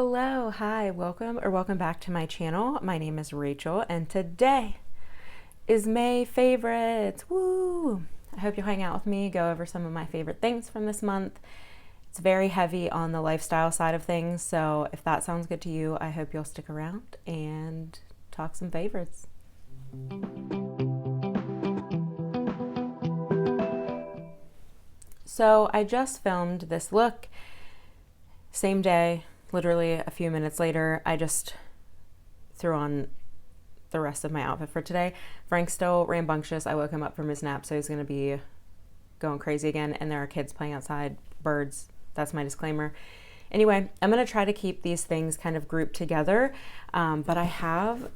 Hello, hi, welcome back to my channel. My name is Rachel and today is May favorites. Woo! I hope you'll hang out with me, go over some of my favorite things from this month. It's very heavy on the lifestyle side of things, so if that sounds good to you, I hope you'll stick around and talk some favorites. So I just filmed this look, same day. Literally a few minutes later, I just threw on the rest of my outfit for today. Frank's still rambunctious. I woke him up from his nap, so he's going to be going crazy again. And there are kids playing outside, birds. That's my disclaimer. Anyway, I'm going to try to keep these things kind of grouped together. But I have,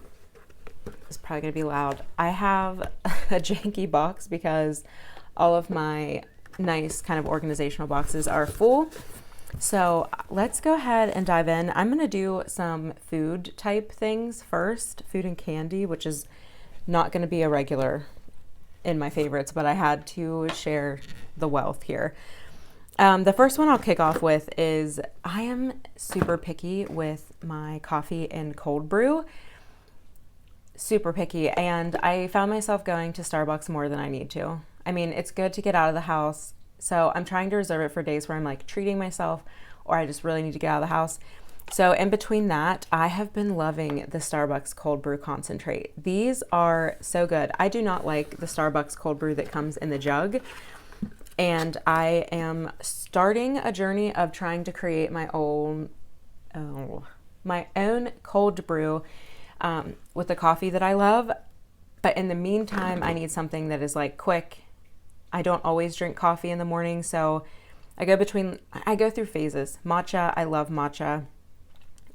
it's probably going to be loud. I have a janky box because all of my nice kind of organizational boxes are full. So let's go ahead and dive in. I'm going to do some food type things first, food and candy, which is not going to be a regular in my favorites, but I had to share the wealth here. The first one I'll kick off with is I am super picky with my coffee and cold brew. Super picky. And I found myself going to Starbucks more than I need to. I mean, it's good to get out of the house. So I'm trying to reserve it for days where I'm like treating myself or I just really need to get out of the house. So in between that, I have been loving the Starbucks cold brew concentrate. These are so good. I do not like the Starbucks cold brew that comes in the jug. And I am starting a journey of trying to create my own cold brew with the coffee that I love. But in the meantime, I need something that is like quick. I don't always drink coffee in the morning, so I go through phases. Matcha, I love matcha.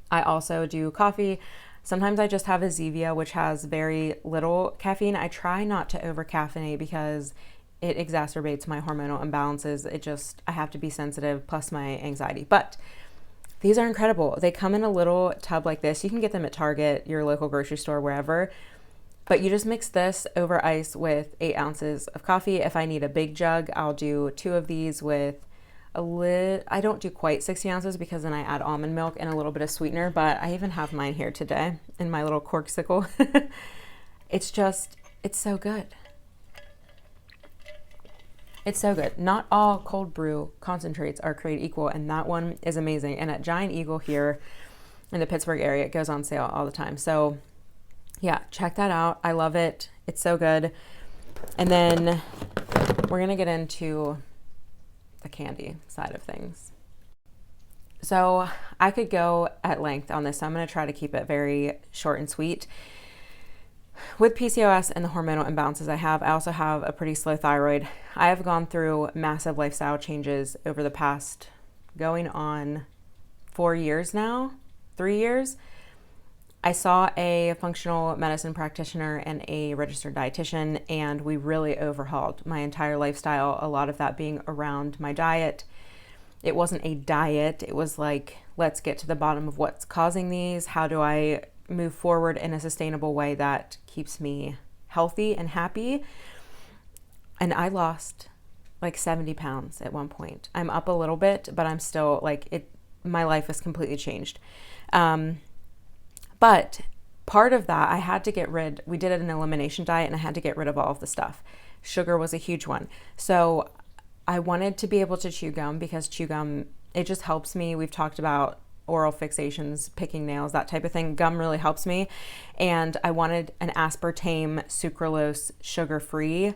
I also do coffee. Sometimes I just have a Zevia, which has very little caffeine. I try not to over caffeinate because it exacerbates my hormonal imbalances. I have to be sensitive, plus my anxiety. But these are incredible. They come in a little tub like this. You can get them at Target, your local grocery store, wherever. But you just mix this over ice with 8 ounces of coffee. If I need a big jug, I'll do 2 of these with I don't do quite 60 ounces because then I add almond milk and a little bit of sweetener, but I even have mine here today in my little corksicle. It's so good. It's so good. Not all cold brew concentrates are created equal, and that one is amazing. And at Giant Eagle here in the Pittsburgh area, it goes on sale all the time. So yeah, check that out. I love it. It's so good. And then we're going to get into the candy side of things. So I could go at length on this. So I'm going to try to keep it very short and sweet. With PCOS and the hormonal imbalances I also have a pretty slow thyroid. I have gone through massive lifestyle changes over the past going on 4 years now, 3 years. I saw a functional medicine practitioner and a registered dietitian, and we really overhauled my entire lifestyle, a lot of that being around my diet. It wasn't a diet. It was like, let's get to the bottom of what's causing these. How do I move forward in a sustainable way that keeps me healthy and happy? And I lost like 70 pounds at one point. I'm up a little bit, but I'm still my life has completely changed. But part of that, we did an elimination diet and I had to get rid of all of the stuff. Sugar was a huge one. So I wanted to be able to chew gum because chew gum, it just helps me. We've talked about oral fixations, picking nails, that type of thing. Gum really helps me. And I wanted an aspartame, sucralose, sugar-free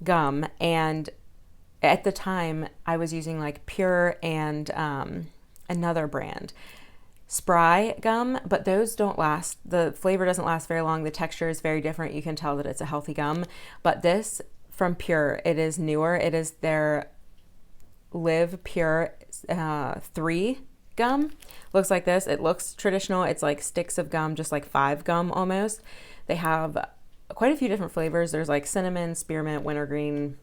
gum. And at the time I was using like Pure and another brand, Spry gum, but those don't last. The flavor doesn't last very long. The texture is very different. You can tell that it's a healthy gum. But this from Pure, it is newer. It is their Live Pur 3 Gum. Looks like this. It looks traditional. It's like sticks of gum, just like 5 gum almost. They have quite a few different flavors. There's like cinnamon, spearmint, wintergreen,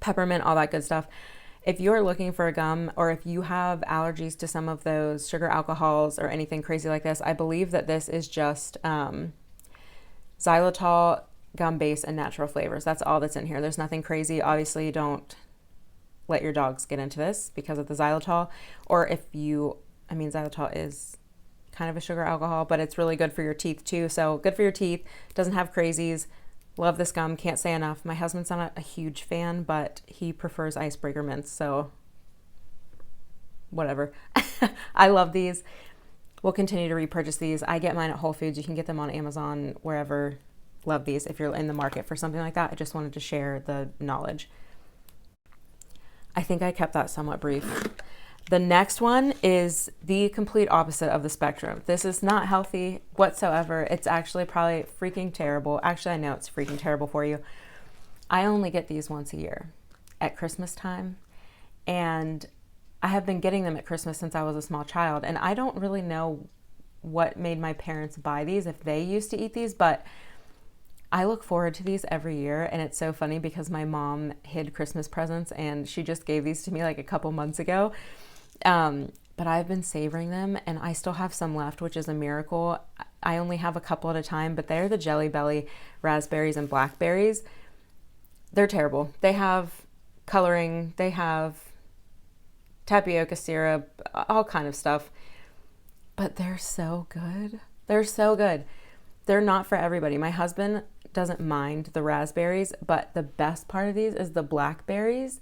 peppermint, all that good stuff. If you're looking for a gum, or if you have allergies to some of those sugar alcohols or anything crazy like this, I believe that this is just xylitol, gum base, and natural flavors. That's all that's in here. There's nothing crazy. Obviously, don't let your dogs get into this because of the xylitol. Or if you I mean, xylitol is kind of a sugar alcohol, but it's really good for your teeth too. So good for your teeth. Doesn't have crazies. Love this gum. Can't say enough. My husband's not a huge fan, but he prefers icebreaker mints. So whatever. I love these. We'll continue to repurchase these. I get mine at Whole Foods. You can get them on Amazon, wherever. Love these if you're in the market for something like that. I just wanted to share the knowledge. I think I kept that somewhat brief. The next one is the complete opposite of the spectrum. This is not healthy whatsoever. It's actually probably freaking terrible. Actually, I know it's freaking terrible for you. I only get these once a year at Christmas time. And I have been getting them at Christmas since I was a small child. And I don't really know what made my parents buy these, if they used to eat these, but I look forward to these every year. And it's so funny because my mom hid Christmas presents and she just gave these to me like a couple months ago. But I've been savoring them and I still have some left, which is a miracle. I only have a couple at a time, but they're the Jelly Belly Raspberries and Blackberries. They're terrible. They have coloring, they have tapioca syrup, all kind of stuff, but they're so good. They're so good. They're not for everybody. My husband doesn't mind the raspberries, but the best part of these is the blackberries.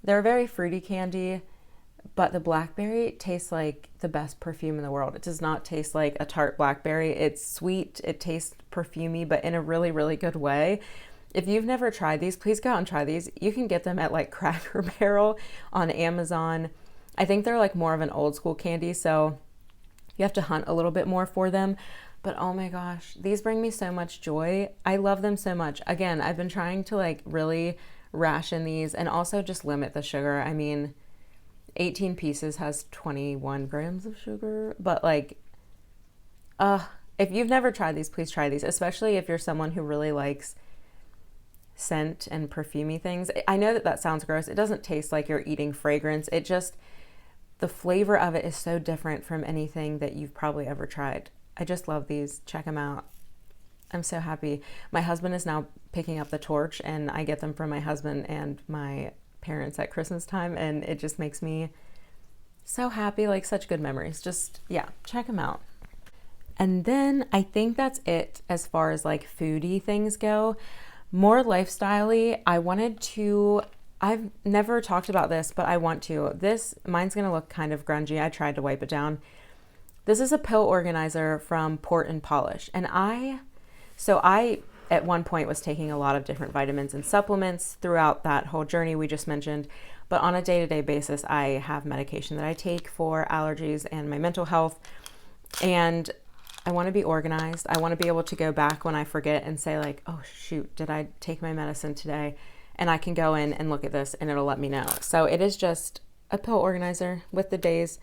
They're a very fruity candy, but the blackberry tastes like the best perfume in the world. It does not taste like a tart blackberry. It's sweet. It tastes perfumey, but in a really, really good way. If you've never tried these, please go out and try these. You can get them at like Cracker Barrel on Amazon. I think they're like more of an old school candy, so you have to hunt a little bit more for them. But oh my gosh, these bring me so much joy. I love them so much. Again, I've been trying to like really ration these and also just limit the sugar. I mean, 18 pieces has 21 grams of sugar, but like, if you've never tried these, please try these, especially if you're someone who really likes scent and perfumey things. I know that that sounds gross. It doesn't taste like you're eating fragrance. It just, the flavor of it is so different from anything that you've probably ever tried. I just love these. Check them out. I'm so happy. My husband is now picking up the torch and I get them from my husband and my parents at Christmas time, and it just makes me so happy. Like such good memories. Just, yeah, check them out. And then I think that's it as far as like foodie things go. More lifestyle-y, I've never talked about this, but I want to. Mine's gonna look kind of grungy. I tried to wipe it down. This is a pill organizer from Port and Polish. And I at one point was taking a lot of different vitamins and supplements throughout that whole journey we just mentioned. But on a day-to-day basis, I have medication that I take for allergies and my mental health. And I want to be organized. I want to be able to go back when I forget and say like, oh shoot, did I take my medicine today? And I can go in and look at this and it'll let me know. So it is just a pill organizer with the days.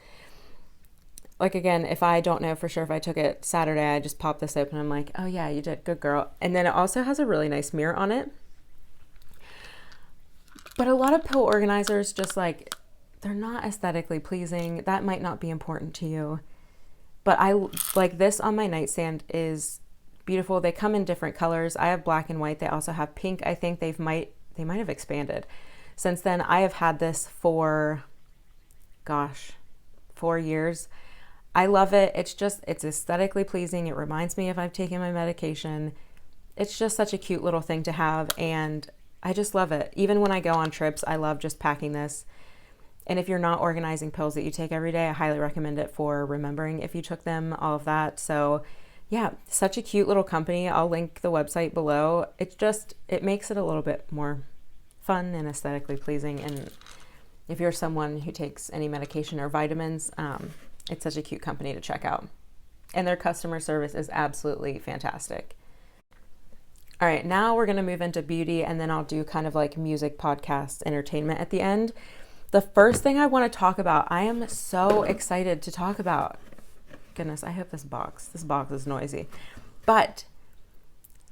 Like again, if I don't know for sure if I took it Saturday, I just pop this open. I'm like, oh yeah, you did, good girl. And then it also has a really nice mirror on it. But a lot of pill organizers just like, they're not aesthetically pleasing. That might not be important to you. But I like this on my nightstand is beautiful. They come in different colors. I have black and white. They also have pink. I think they might have expanded. Since then, I have had this for, 4 years. I love it. It's aesthetically pleasing. It reminds me if I've taken my medication. It's just such a cute little thing to have. And I just love it. Even when I go on trips, I love just packing this. And if you're not organizing pills that you take every day, I highly recommend it for remembering if you took them, all of that. So yeah, such a cute little company. I'll link the website below. It makes it a little bit more fun and aesthetically pleasing. And if you're someone who takes any medication or vitamins, it's such a cute company to check out. And their customer service is absolutely fantastic. All right, now we're going to move into beauty, and then I'll do kind of like music, podcast, entertainment at the end. The first thing I want to talk about, I am so excited to talk about. Goodness, I hope this box is noisy. But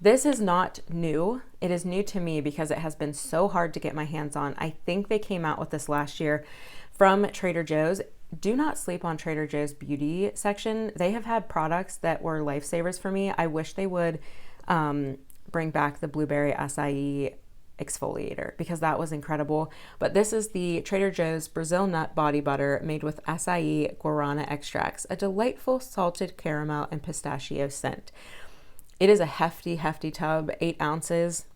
this is not new. It is new to me because it has been so hard to get my hands on. I think they came out with this last year from Trader Joe's. Do not sleep on Trader Joe's beauty section. They have had products that were lifesavers for me. I wish they would bring back the blueberry acai exfoliator because that was incredible. But this is the Trader Joe's Brazil Nut Body Butter made with acai guarana extracts, a delightful salted caramel and pistachio scent. It is a hefty tub, 8 ounces.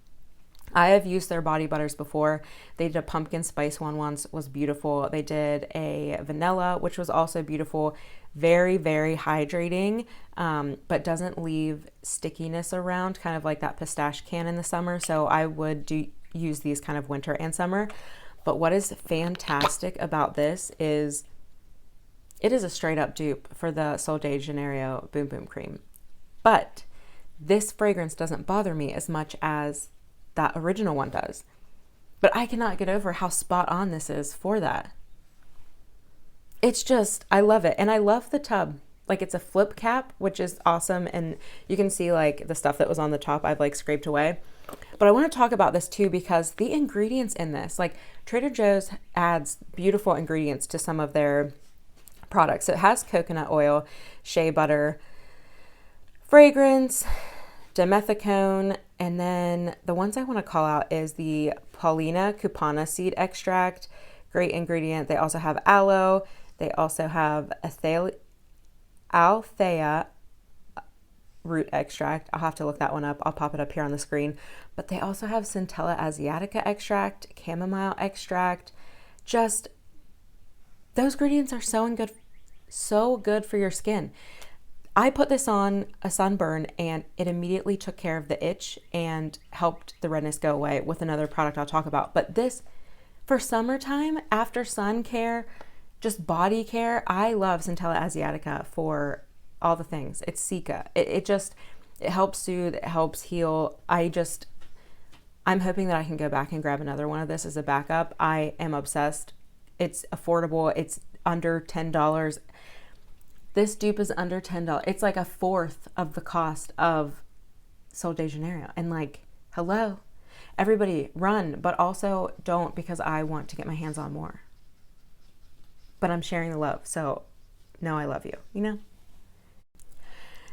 I have used their body butters before. They did a pumpkin spice one once, was beautiful. They did a vanilla, which was also beautiful. Very hydrating, but doesn't leave stickiness around, kind of like that pistache can in the summer. So I would use these kind of winter and summer. But what is fantastic about this is it is a straight up dupe for the Sol de Janeiro Boom Boom Cream. But this fragrance doesn't bother me as much as that original one does. But I cannot get over how spot on this is for that. It's just, I love it. And I love the tub. Like, it's a flip cap, which is awesome. And you can see like the stuff that was on the top, I've like scraped away. But I want to talk about this too, because the ingredients in this, like Trader Joe's adds beautiful ingredients to some of their products. It has coconut oil, shea butter, fragrance, dimethicone, and then the ones I want to call out is the Paulina cupana seed extract. Great ingredient. They also have aloe. They also have althea root extract. I'll have to look that one up. I'll pop it up here on the screen. But they also have Centella asiatica extract, chamomile extract. Just those ingredients are so good for your skin. I put this on a sunburn and it immediately took care of the itch and helped the redness go away with another product I'll talk about. But this, for summertime, after sun care, just body care, I love Centella asiatica for all the things. It's Cica. It helps soothe, it helps heal. I'm hoping that I can go back and grab another one of this as a backup. I am obsessed. It's affordable. It's under $10. This dupe is under $10. It's like a fourth of the cost of Sol de Janeiro. And like, hello, everybody run, but also don't, because I want to get my hands on more. But I'm sharing the love. So no, I love you, you know?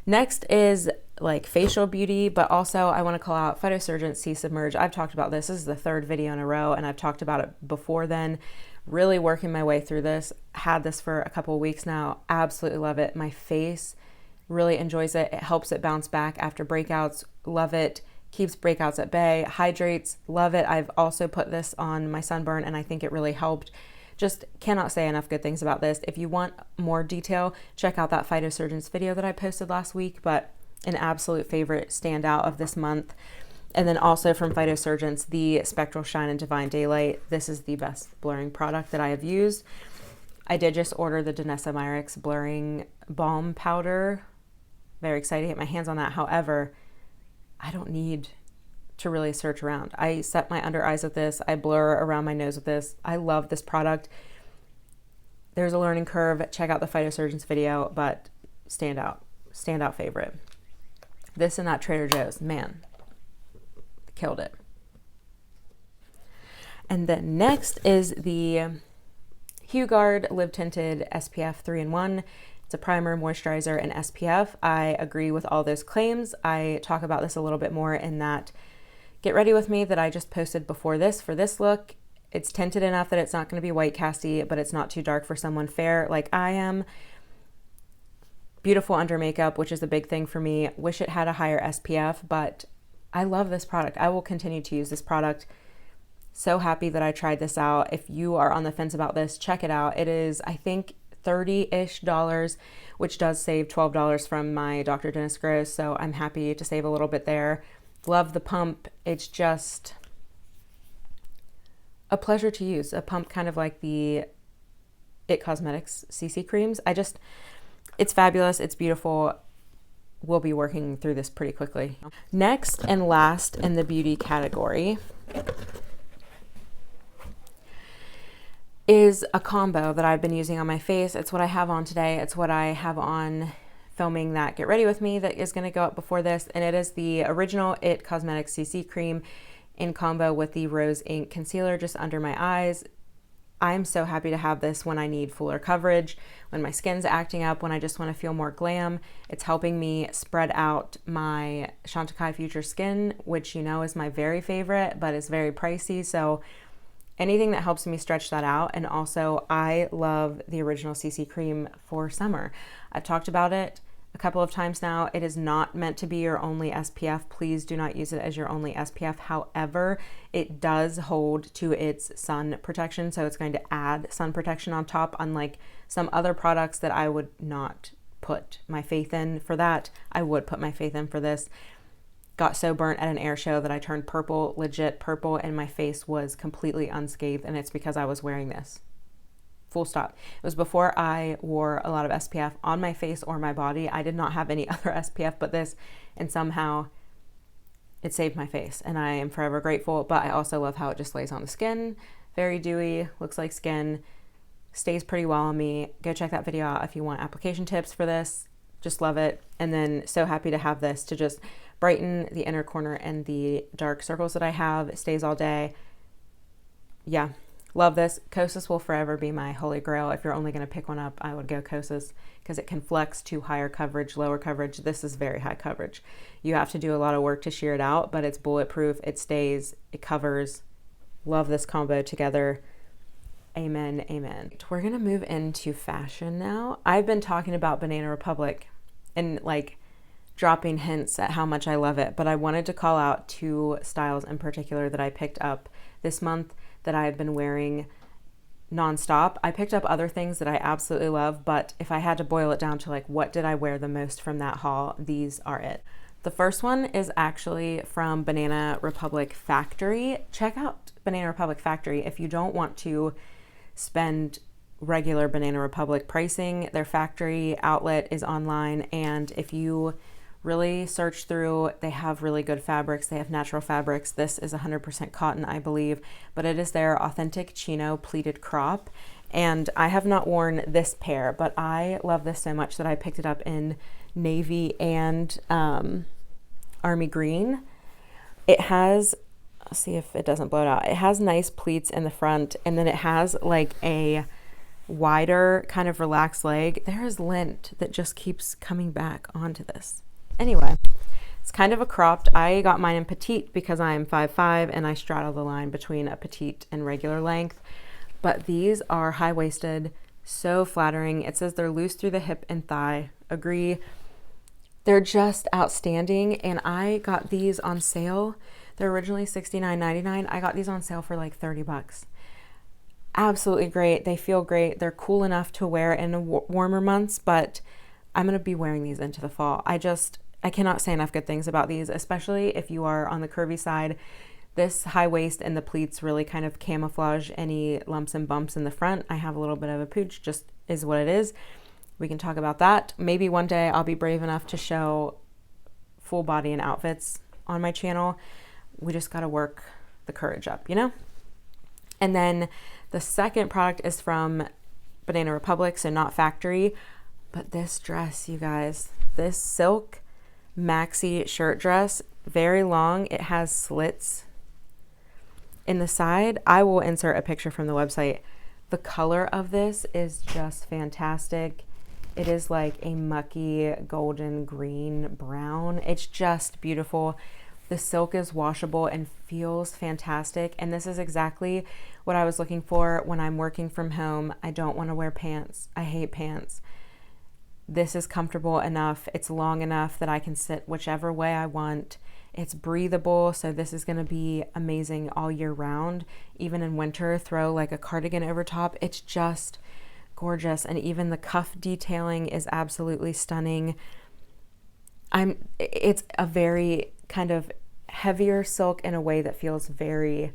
Next is like facial beauty, but also I want to call out Phytosurgence Sea Submerge. I've talked about this. This is the 3rd video in a row, and I've talked about it before then. Really working my way through this. Had this for a couple of weeks now. Absolutely love it. My face really enjoys it. It helps it bounce back after breakouts. Love it. Keeps breakouts at bay. Hydrates. Love it. I've also put this on my sunburn and I think it really helped. Just cannot say enough good things about this. If you want more detail, check out that Phytosurgence video that I posted last week, but an absolute favorite standout of this month. And then also from Phytosurgence, the Spectral Shine and Divine Daylight. This is the best blurring product that I have used. I did just order the Danessa Myricks blurring balm powder. Very excited to get my hands on that. However, I don't need to really search around. I set my under eyes with this. I blur around my nose with this. I love this product. There's a learning curve. Check out the Phytosurgence video, but standout favorite. This and that Trader Joe's, man, killed it. And then next is the Hueguard Live Tinted SPF 3-in-1. It's a primer, moisturizer, and SPF. I agree with all those claims. I talk about this a little bit more in that Get Ready With Me that I just posted before this for this look. It's tinted enough that it's not going to be white casty, but it's not too dark for someone fair like I am. Beautiful under makeup, which is a big thing for me. Wish it had a higher SPF, but I love this product. I will continue to use this product. So happy that I tried this out. If you are on the fence about this, check it out. It is, I think, $30-ish, which does save $12 from my Dr. Dennis Gross, so I'm happy to save a little bit there. Love the pump. It's just a pleasure to use. A pump kind of like the It Cosmetics CC creams. It's fabulous. It's beautiful. We'll be working through this pretty quickly. Next and last in the beauty category is a combo that I've been using on my face. It's what I have on today. It's what I have on filming that Get Ready With Me that is going to go up before this. And it is the original It Cosmetics CC cream in combo with the Rose Ink Concealer just under my eyes. I'm so happy to have this when I need fuller coverage, when my skin's acting up, when I just want to feel more glam. It's helping me spread out my Chantecaille Future Skin, which you know is my very favorite, but is very pricey. So anything that helps me stretch that out. And also I love the Original CC cream for summer. I've talked about it a couple of times now. It is not meant to be your only SPF. Please do not use it as your only SPF. However, it does hold to its sun protection, so it's going to add sun protection on top, unlike some other products that I would not put my faith in for that. I would put my faith in for this. Got so burnt at an air show that I turned purple, legit purple, and my face was completely unscathed, and it's because I was wearing this. Full stop. It was before I wore a lot of SPF on my face or my body. I did not have any other SPF but this, and somehow it saved my face, and I am forever grateful. But I also love how it just lays on the skin. Very dewy, looks like skin, stays pretty well on me. Go check that video out if you want application tips for this. Just love it. And then so happy to have this to just brighten the inner corner and the dark circles that I have. It stays all day. Yeah. Love this. Kosas will forever be my holy grail. If you're only going to pick one up, I would go Kosas because it can flex to higher coverage, lower coverage. This is very high coverage. You have to do a lot of work to shear it out, but it's bulletproof. It stays, it covers. Love this combo together. Amen, amen. We're going to move into fashion now. I've been talking about Banana Republic and like dropping hints at how much I love it, but I wanted to call out 2 styles in particular that I picked up this month that I have been wearing nonstop. I picked up other things that I absolutely love, but if I had to boil it down to like what did I wear the most from that haul, these are it. The first one is actually from Banana Republic Factory. Check out Banana Republic Factory if you don't want to spend regular Banana Republic pricing. Their factory outlet is online, and if you really search through, they have really good fabrics. They have natural fabrics. This is 100% cotton, I believe, but it is their authentic Chino pleated crop. And I have not worn this pair, but I love this so much that I picked it up in navy and army green. It has, I'll see if it doesn't blow it out. It has nice pleats in the front, and then it has like a wider kind of relaxed leg. There is lint that just keeps coming back onto this. Anyway, it's kind of a cropped. I got mine in petite because I am 5'5" and I straddle the line between a petite and regular length. But these are high-waisted, so flattering. It says they're loose through the hip and thigh. Agree. They're just outstanding, and I got these on sale. They're originally $69.99. I got these on sale for like 30 bucks. Absolutely great. They feel great. They're cool enough to wear in warmer months, but I'm going to be wearing these into the fall. I cannot say enough good things about these, especially if you are on the curvy side. This high waist and the pleats really kind of camouflage any lumps and bumps in the front. I have a little bit of a pooch, just is what it is. We can talk about that. Maybe one day I'll be brave enough to show full body and outfits on my channel. We just got to work the courage up, you know? And then the second product is from Banana Republic, so not factory, but this dress, you guys, this silk maxi shirt dress, very long. It has slits in the side. I will insert a picture from the website. The color of this is just fantastic. It is like a mucky golden green brown. It's just beautiful. The silk is washable and feels fantastic. And this is exactly what I was looking for when I'm working from home. I don't want to wear pants. I hate pants. This is comfortable enough. It's long enough that I can sit whichever way I want. It's breathable, so this is going to be amazing all year round. Even in winter, throw like a cardigan over top. It's just gorgeous, and even the cuff detailing is absolutely stunning. It's a very kind of heavier silk in a way that feels very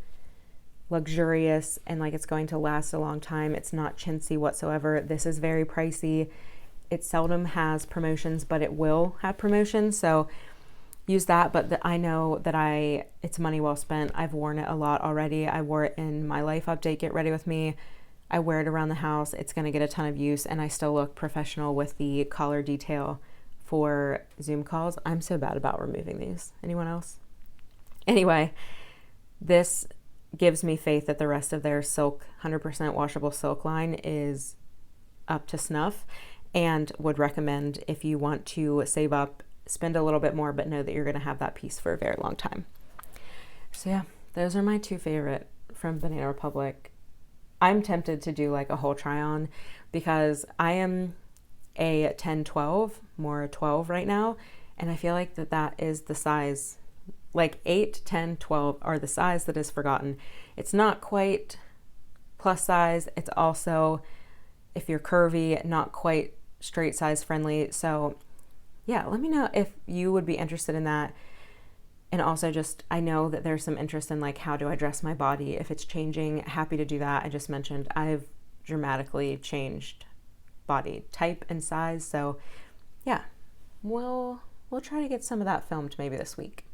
luxurious and like it's going to last a long time. It's not chintzy whatsoever. This is very pricey. It seldom has promotions, but it will have promotions, so use that. But I know that it's money well spent. I've worn it a lot already. I wore it in my life update, Get Ready With Me. I wear it around the house. It's going to get a ton of use, and I still look professional with the collar detail for Zoom calls. I'm so bad about removing these. Anyone else? Anyway, this gives me faith that the rest of their silk, 100% washable silk line is up to snuff, and would recommend if you want to save up, spend a little bit more, but know that you're going to have that piece for a very long time. So yeah, those are my two favorite from Banana Republic. I'm tempted to do like a whole try on because I am a 10-12, more 12 right now, and I feel like that is the size, like 8, 10, 12 are the size that is forgotten. It's not quite plus size. It's also, if you're curvy, not quite straight size friendly. So yeah, let me know if you would be interested in that. And also just, I know that there's some interest in like, how do I dress my body? If it's changing, happy to do that. I just mentioned I've dramatically changed body type and size. So yeah, we'll try to get some of that filmed maybe this week.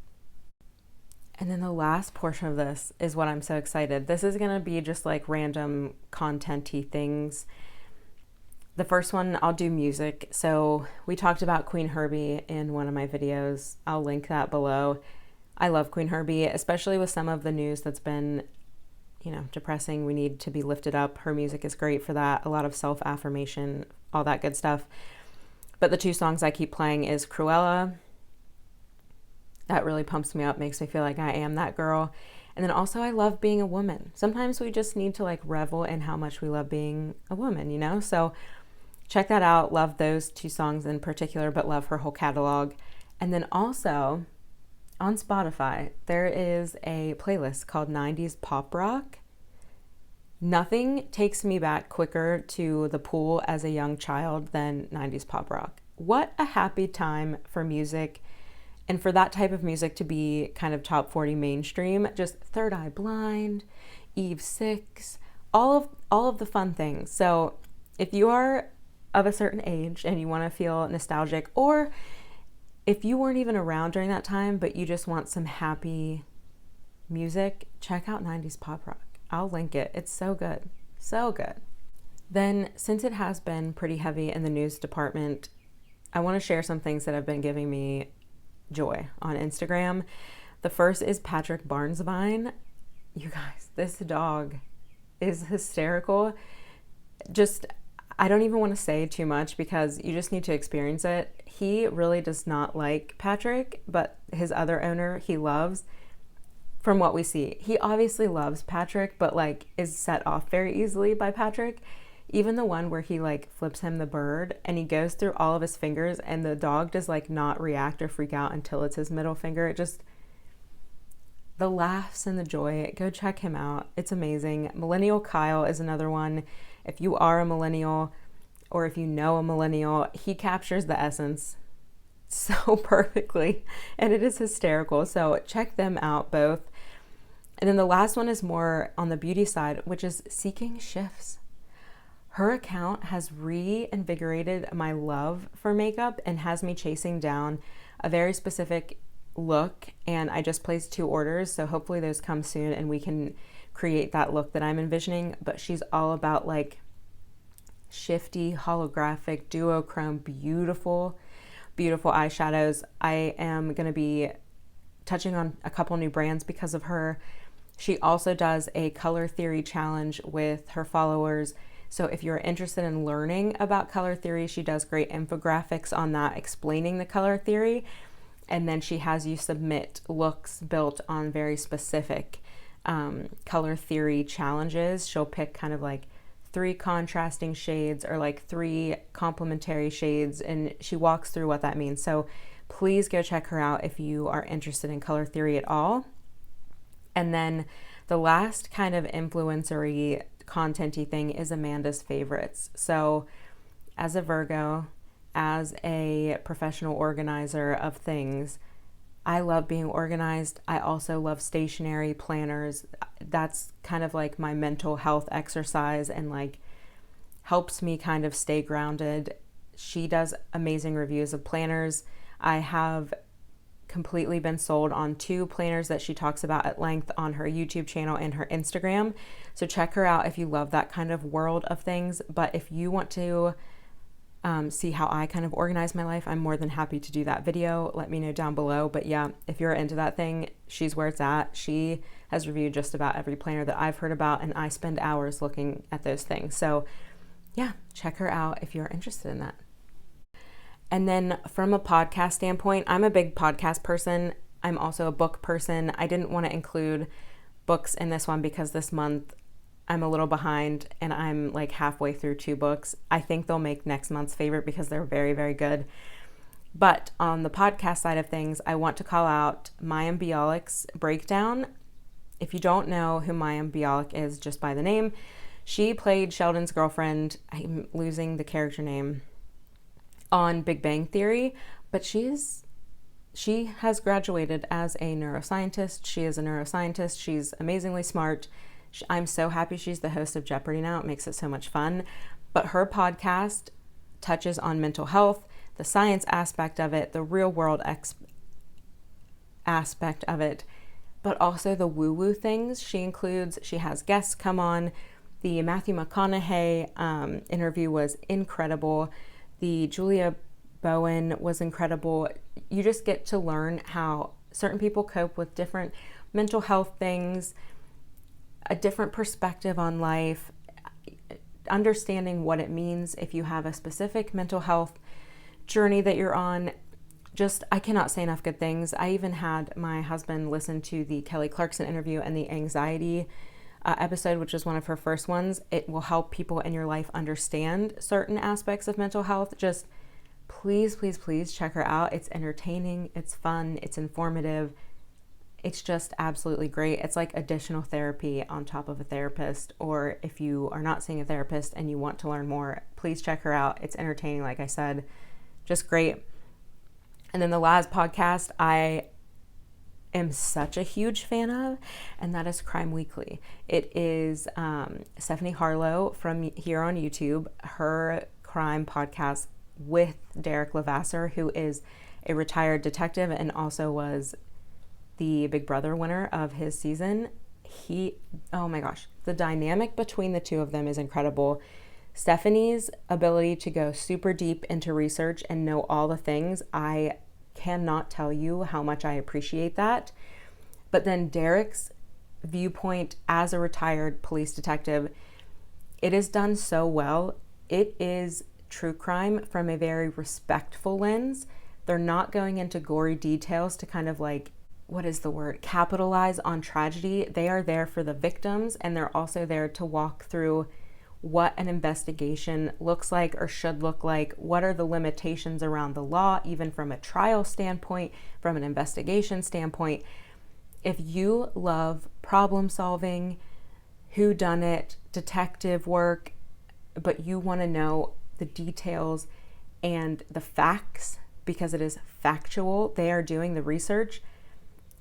And then the last portion of this is what I'm so excited. This is going to be just like random content-y things. The first one, I'll do music. So we talked about Qveen Herby in one of my videos. I'll link that below. I love Qveen Herby, especially with some of the news that's been, depressing. We need to be lifted up. Her music is great for that. A lot of self-affirmation, all that good stuff. But the two songs I keep playing is Cruella. That really pumps me up, makes me feel like I am that girl. And then also I love being a woman. Sometimes we just need to like revel in how much we love being a woman, So check that out. Love those two songs in particular, but love her whole catalog. And then also on Spotify, there is a playlist called 90s Pop Rock. Nothing takes me back quicker to the pool as a young child than 90s Pop Rock. What a happy time for music. And for that type of music to be kind of top 40 mainstream, just Third Eye Blind, Eve 6, all of the fun things. So if you are of a certain age and you want to feel nostalgic, or if you weren't even around during that time, but you just want some happy music, check out 90s Pop Rock. I'll link it. It's so good. So good. Then, since it has been pretty heavy in the news department, I want to share some things that have been giving me joy on Instagram. The first is Patrick Barnesvine. You guys, this dog is hysterical. Just, I don't even want to say too much because you just need to experience it. He really does not like Patrick, but his other owner he loves. From what we see, he obviously loves Patrick, but like is set off very easily by Patrick. Even the one where he like flips him the bird and he goes through all of his fingers and the dog does like not react or freak out until it's his middle finger. It just, the laughs and the joy, go check him out. It's amazing. Millennial Kyle is another one. If you are a millennial or if you know a millennial, he captures the essence so perfectly and it is hysterical. So check them out both. And then the last one is more on the beauty side, which is Seeking Shifts. Her account has reinvigorated my love for makeup and has me chasing down a very specific look. And I just placed 2 orders, so hopefully those come soon and we can create that look that I'm envisioning. But she's all about like shifty, holographic, duochrome, beautiful eyeshadows. I am going to be touching on a couple new brands because of her. She also does a color theory challenge with her followers. So if you're interested in learning about color theory, she does great infographics on that, explaining the color theory. And then she has you submit looks built on very specific color theory challenges. She'll pick kind of like 3 contrasting shades or like 3 complementary shades, and she walks through what that means. So please go check her out if you are interested in color theory at all. And then the last kind of influencery content-y thing is Amanda's Favorites. So as a Virgo, as a professional organizer of things, I love being organized. I also love stationery, planners. That's kind of like my mental health exercise and like helps me kind of stay grounded. She does amazing reviews of planners. I have completely been sold on 2 planners that she talks about at length on her YouTube channel and her Instagram. So check her out if you love that kind of world of things. But if you want to see how I kind of organize my life, I'm more than happy to do that video. Let me know down below. But yeah, if you're into that thing, she's where it's at. She has reviewed just about every planner that I've heard about, and I spend hours looking at those things. So yeah, check her out if you're interested in that. And then from a podcast standpoint, I'm a big podcast person. I'm also a book person. I didn't want to include books in this one because this month I'm a little behind and I'm like halfway through 2 books. I think they'll make next month's favorite because they're very, very good. But on the podcast side of things, I want to call out Miyam Bialik's breakdown. If you don't know who Miyam Bialik is just by the name, she played Sheldon's girlfriend, I'm losing the character name, on Big Bang Theory, but she has graduated as a neuroscientist. She is a neuroscientist. She's amazingly smart. I'm so happy she's the host of Jeopardy now. It makes it so much fun. But her podcast touches on mental health, the science aspect of it, the real world aspect of it, but also the woo-woo things she has guests come on. The Matthew McConaughey interview was incredible. The Julia Bowen was incredible. You just get to learn how certain people cope with different mental health things, a different perspective on life, understanding what it means if you have a specific mental health journey that you're on. Just, I cannot say enough good things. I even had my husband listen to the Kelly Clarkson interview and the anxiety episode, which is one of her first ones. It will help people in your life understand certain aspects of mental health. Just please, please, please check her out. It's entertaining, it's fun, it's informative. It's just absolutely great. It's like additional therapy on top of a therapist, or if you are not seeing a therapist and you want to learn more, please check her out. It's entertaining, like I said, just great. And then the last podcast I am such a huge fan of, and that is Crime Weekly. It is Stephanie Harlow from here on YouTube, her crime podcast with Derek Levasseur, who is a retired detective and also was the Big Brother winner of his season. Oh my gosh, the dynamic between the two of them is incredible. Stephanie's ability to go super deep into research and know all the things, I cannot tell you how much I appreciate that. But then Derek's viewpoint as a retired police detective, it is done so well. It is true crime from a very respectful lens. They're not going into gory details to kind of like, capitalize on tragedy. They are there for the victims, and they're also there to walk through what an investigation looks like or should look like. What are the limitations around the law, even from a trial standpoint, from an investigation standpoint. If you love problem solving, whodunit, detective work, but you want to know the details and the facts because it is factual, they are doing the research.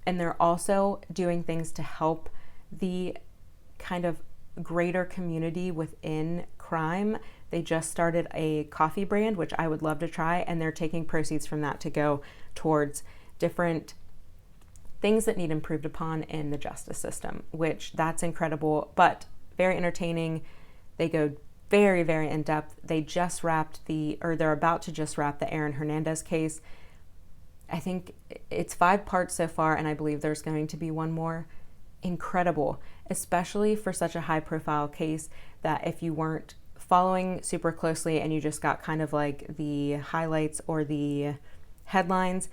And they're also doing things to help the kind of greater community within crime. They just started a coffee brand, which I would love to try, and they're taking proceeds from that to go towards different things that need improved upon in the justice system, which that's incredible, but very entertaining. They go very, very in depth. They just wrapped they're about to just wrap the Aaron Hernandez case. I think it's 5 parts so far, and I believe there's going to be one more. Incredible, especially for such a high profile case that if you weren't following super closely and you just got kind of like the highlights or the headlines,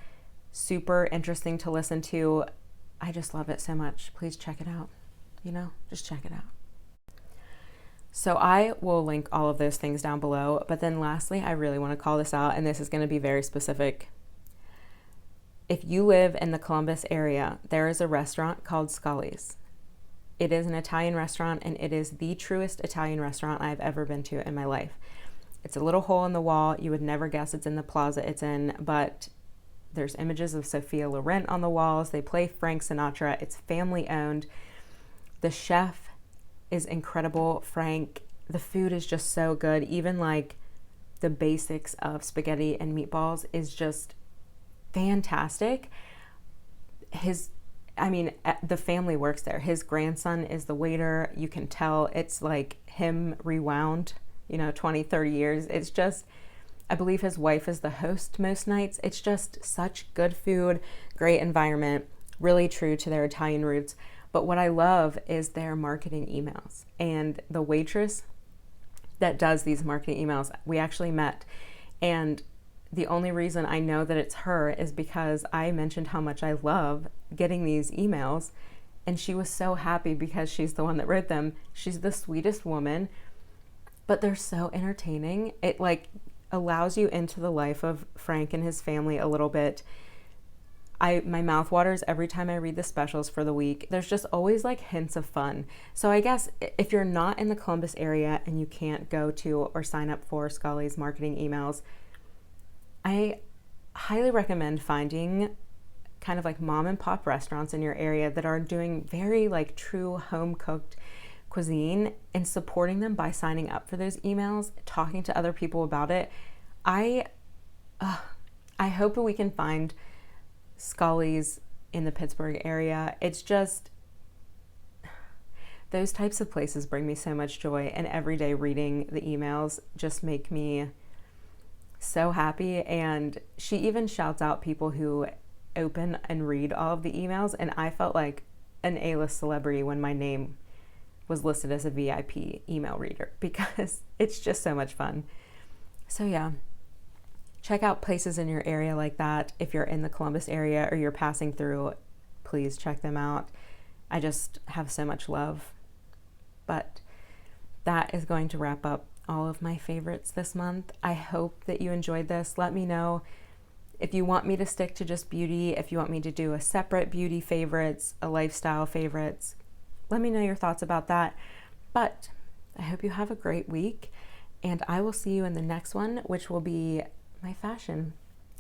super interesting to listen to. I just love it so much. Please check it out. Just check it out. So I will link all of those things down below. But then lastly, I really want to call this out, and this is going to be very specific. If you live in the Columbus area, there is a restaurant called Scali's. It is an Italian restaurant, and it is the truest Italian restaurant I've ever been to in my life. It's a little hole in the wall. You would never guess it's in the plaza it's in, but there's images of Sophia Loren on the walls. They play Frank Sinatra. It's family owned. The chef is incredible, Frank. The food is just so good. Even like the basics of spaghetti and meatballs is just fantastic. The family works there. His grandson is the waiter. You can tell it's like him rewound, 20, 30 years. It's just I believe his wife is the host most nights. It's just such good food, great environment, really true to their Italian roots. But what I love is their marketing emails, and the waitress that does these marketing emails, we actually met. And the only reason I know that it's her is because I mentioned how much I love getting these emails, and she was so happy because she's the one that wrote them. She's the sweetest woman, but they're so entertaining. It like allows you into the life of Frank and his family a little bit. My mouth waters every time I read the specials for the week. There's just always like hints of fun. So I guess if you're not in the Columbus area and you can't go to or sign up for Scali's marketing emails, I highly recommend finding kind of like mom and pop restaurants in your area that are doing very like true home cooked cuisine and supporting them by signing up for those emails, talking to other people about it. I hope that we can find Scali's in the Pittsburgh area. It's just, those types of places bring me so much joy, and every day reading the emails just make me so happy. And she even shouts out people who open and read all of the emails, and I felt like an A-list celebrity when my name was listed as a VIP email reader, because it's just so much fun. So yeah, check out places in your area like that. If you're in the Columbus area or you're passing through, please check them out. I just have so much love. But that is going to wrap up all of my favorites this month. I hope that you enjoyed this. Let me know if you want me to stick to just beauty, if you want me to do a separate beauty favorites, a lifestyle favorites. Let me know your thoughts about that. But I hope you have a great week, and I will see you in the next one, which will be my Fashion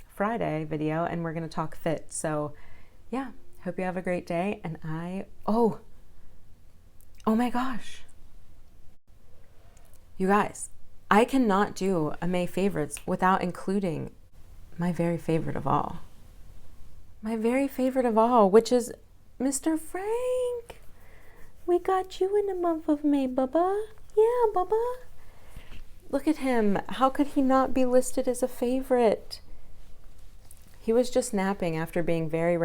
Friday video, and we're going to talk fit. So yeah, hope you have a great day. And oh my gosh, you guys, I cannot do a May favorites without including my very favorite of all, which is Mr. Frank. We got you in the month of May, Bubba. Yeah, Bubba. Look at him. How could he not be listed as a favorite? He was just napping after being very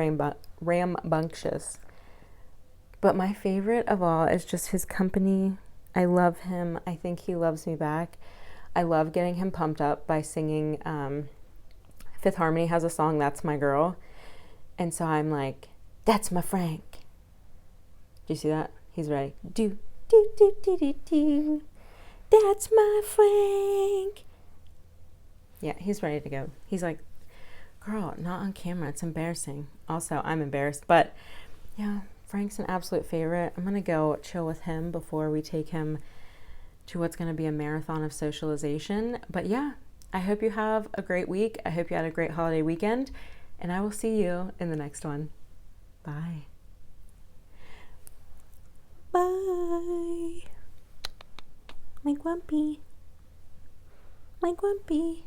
rambunctious. But my favorite of all is just his company. I love him. I think he loves me back. I love getting him pumped up by singing. Fifth Harmony has a song, That's My Girl. And so I'm like, that's my Frank. Do you see that? He's ready. Do, do, do, do, do, do. That's my Frank. Yeah, he's ready to go. He's like, girl, not on camera. It's embarrassing. Also, I'm embarrassed. But yeah, Frank's an absolute favorite. I'm going to go chill with him before we take him to what's going to be a marathon of socialization. But yeah, I hope you have a great week. I hope you had a great holiday weekend. And I will see you in the next one. Bye. Bye. My Grumpy. My Grumpy.